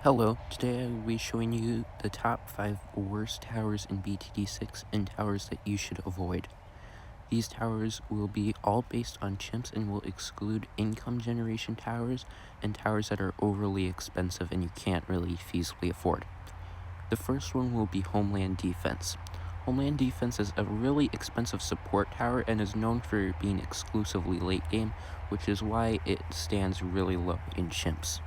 Hello, today I will be showing you the top 5 worst towers in BTD6 and towers that you should avoid. These towers will be all based on chimps and will exclude income generation towers and towers that are overly expensive and you can't really feasibly afford. The first one will be Homeland Defense. Homeland Defense is a really expensive support tower and is known for being exclusively late game, which is why it stands really low in chimps.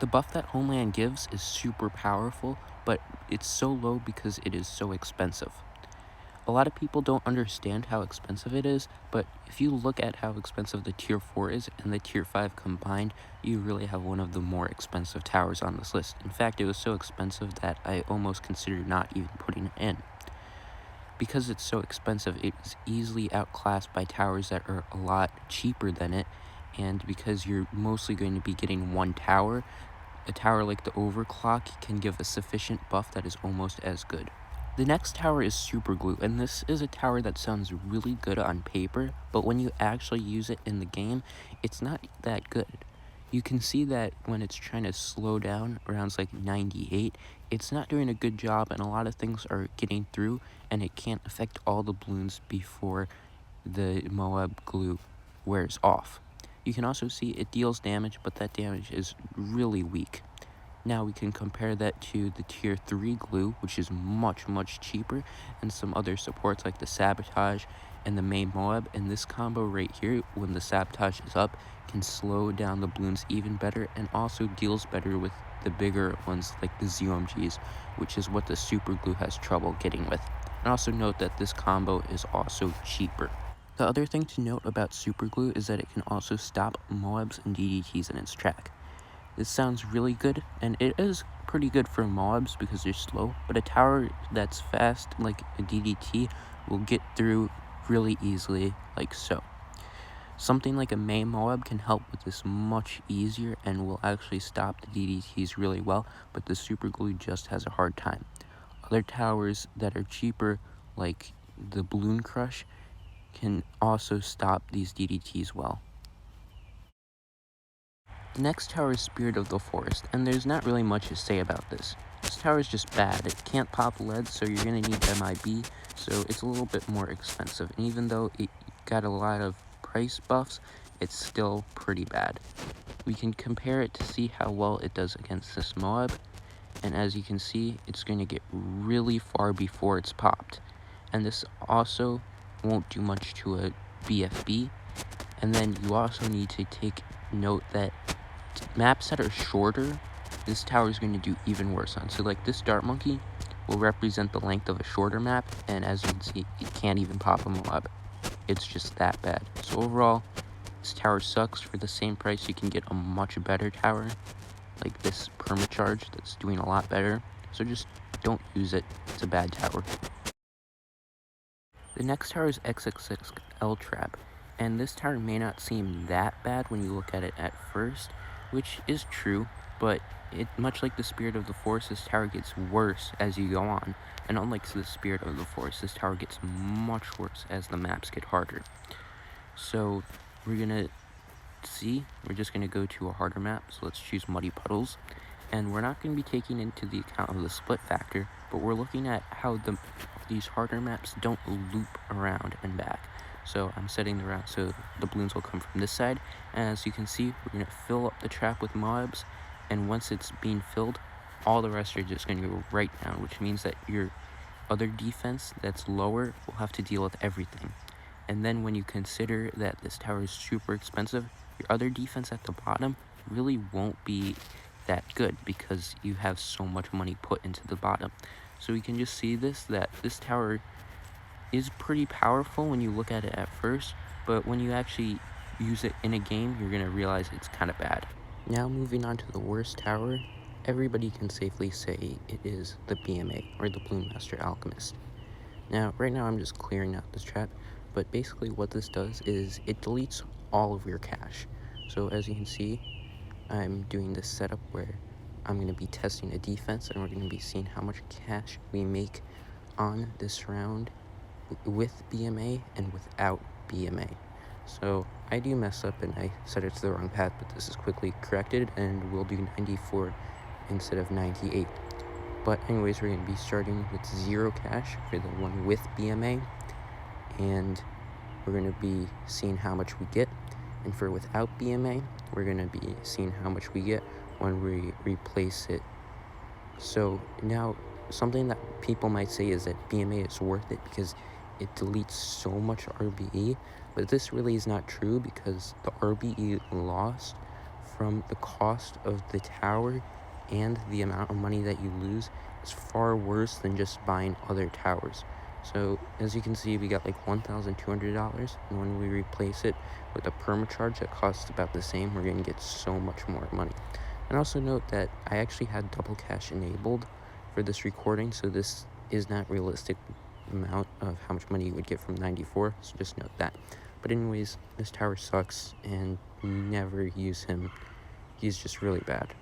The buff that Homeland gives is super powerful, but it's so low because it is so expensive. A lot of people don't understand how expensive it is, but if you look at how expensive the tier 4 is and the tier 5 combined, you really have one of the more expensive towers on this list. In fact, it was so expensive that I almost considered not even putting it in. Because it's so expensive, it is easily outclassed by towers that are a lot cheaper than it, and because you're mostly going to be getting one tower, a tower like the Overclock can give a sufficient buff that is almost as good. The next tower is Super Glue, and this is a tower that sounds really good on paper, but when you actually use it in the game, it's not that good. You can see that when it's trying to slow down around like 98, it's not doing a good job and a lot of things are getting through and it can't affect all the Bloons before the Moab glue wears off. You can also see it deals damage, but that damage is really weak. Now we can compare that to the tier 3 glue, which is much cheaper, and some other supports like the Sabotage and the main Moab, and this combo right here, when the Sabotage is up, can slow down the Bloons even better and also deals better with the bigger ones like the ZOMGs, which is what the Super Glue has trouble getting with. And also note that this combo is also cheaper. The other thing to note about Super Glue is that it can also stop Moabs and DDTs in its track. This sounds really good, and it is pretty good for Moabs because they're slow, but a tower that's fast like a DDT will get through really easily like so. Something like a main Moab can help with this much easier and will actually stop the DDTs really well, but the Super Glue just has a hard time. Other towers that are cheaper, like the Bloon Crush, can also stop these DDTs well. The next tower is Spirit of the Forest, and there's not really much to say about this. This tower is just bad. It can't pop lead, so you're going to need MIB, so it's a little bit more expensive. And even though it got a lot of price buffs, it's still pretty bad. We can compare it to see how well it does against this Moab, and as you can see, it's going to get really far before it's popped. And this also won't do much to a BFB, and then you also need to take note that maps that are shorter, this tower is going to do even worse on. So like this Dart Monkey will represent the length of a shorter map, and as you can see, it can't even pop a Moab. It's just that bad. So overall, this tower sucks. For the same price, you can get a much better tower, like this Permacharge that's doing a lot better. So just don't use it. It's a bad tower. The next tower is XXX L-Trap, and this tower may not seem that bad when you look at it at first, which is true, but much like the Spirit of the Forest, this tower gets worse as you go on, and unlike the Spirit of the Forest, this tower gets much worse as the maps get harder. So we're just gonna go to a harder map, so let's choose Muddy Puddles, and we're not going to be taking into the account of the split factor, but we're looking at how these harder maps don't loop around and back. So I'm setting the route so the Bloons will come from this side, and as you can see, we're going to fill up the trap with Moabs, and once it's being filled, all the rest are just going to go right down, which means that your other defense that's lower will have to deal with everything. And then when you consider that this tower is super expensive, your other defense at the bottom really won't be that good because you have so much money put into the bottom. So we can just see that this tower is pretty powerful when you look at it at first, but when you actually use it in a game, you're going to realize it's kind of bad. Now moving on to the worst tower, everybody can safely say it is the BMA, or the Bloon Master Alchemist. Now, right now I'm just clearing out this trap, but basically what this does is it deletes all of your cash. So as you can see, I'm doing this setup where I'm going to be testing a defense, and we're going to be seeing how much cash we make on this round with BMA and without BMA. So I do mess up and I set it to the wrong path, but this is quickly corrected, and we'll do 94 instead of 98. But anyways, we're going to be starting with 0 cash for the one with BMA, and we're going to be seeing how much we get. And for without BMA, we're going to be seeing how much we get when we replace it. So now, something that people might say is that BMA is worth it because it deletes so much RBE, but this really is not true because the RBE lost from the cost of the tower and the amount of money that you lose is far worse than just buying other towers. So as you can see, we got like $1,200, and when we replace it with a permacharge that costs about the same, we're going to get so much more money. And also note that I actually had double cash enabled for this recording, so this is not realistic amount of how much money you would get from 94, so just note that. But anyways, this tower sucks, and never use him. He's just really bad.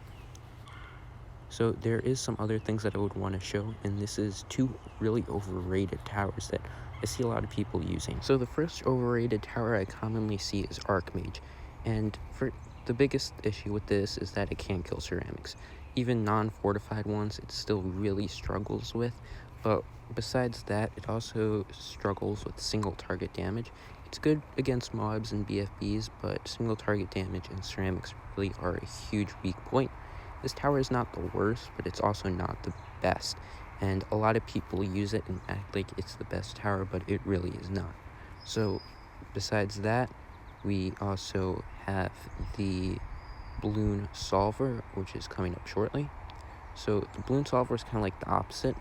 So there is some other things that I would want to show, and this is 2 really overrated towers that I see a lot of people using. So the first overrated tower I commonly see is Archmage, and for the biggest issue with this is that it can't kill ceramics. Even non-fortified ones, it still really struggles with, but besides that, it also struggles with single target damage. It's good against mobs and BFBs, but single target damage and ceramics really are a huge weak point. This tower is not the worst, but it's also not the best, and a lot of people use it and act like it's the best tower, but it really is not. So besides that, we also have the Bloon Solver, which is coming up shortly. So the Bloon Solver is kind of like the opposite.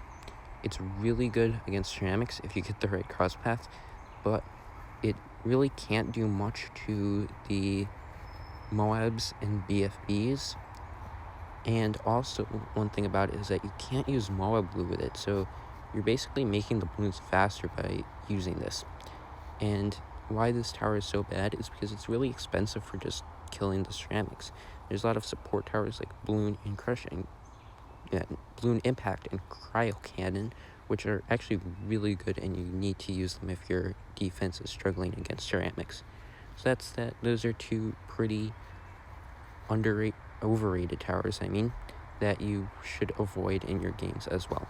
It's really good against ceramics if you get the right cross path, but it really can't do much to the Moabs and BFBs. And also, one thing about it is that you can't use Moab glue with it, so you're basically making the balloons faster by using this. And why this tower is so bad is because it's really expensive for just killing the ceramics. There's a lot of support towers like Bloon and Crush and Bloon Impact and Cryo Cannon, which are actually really good, and you need to use them if your defense is struggling against ceramics. So that's that. Those are 2 pretty overrated towers, that you should avoid in your games as well.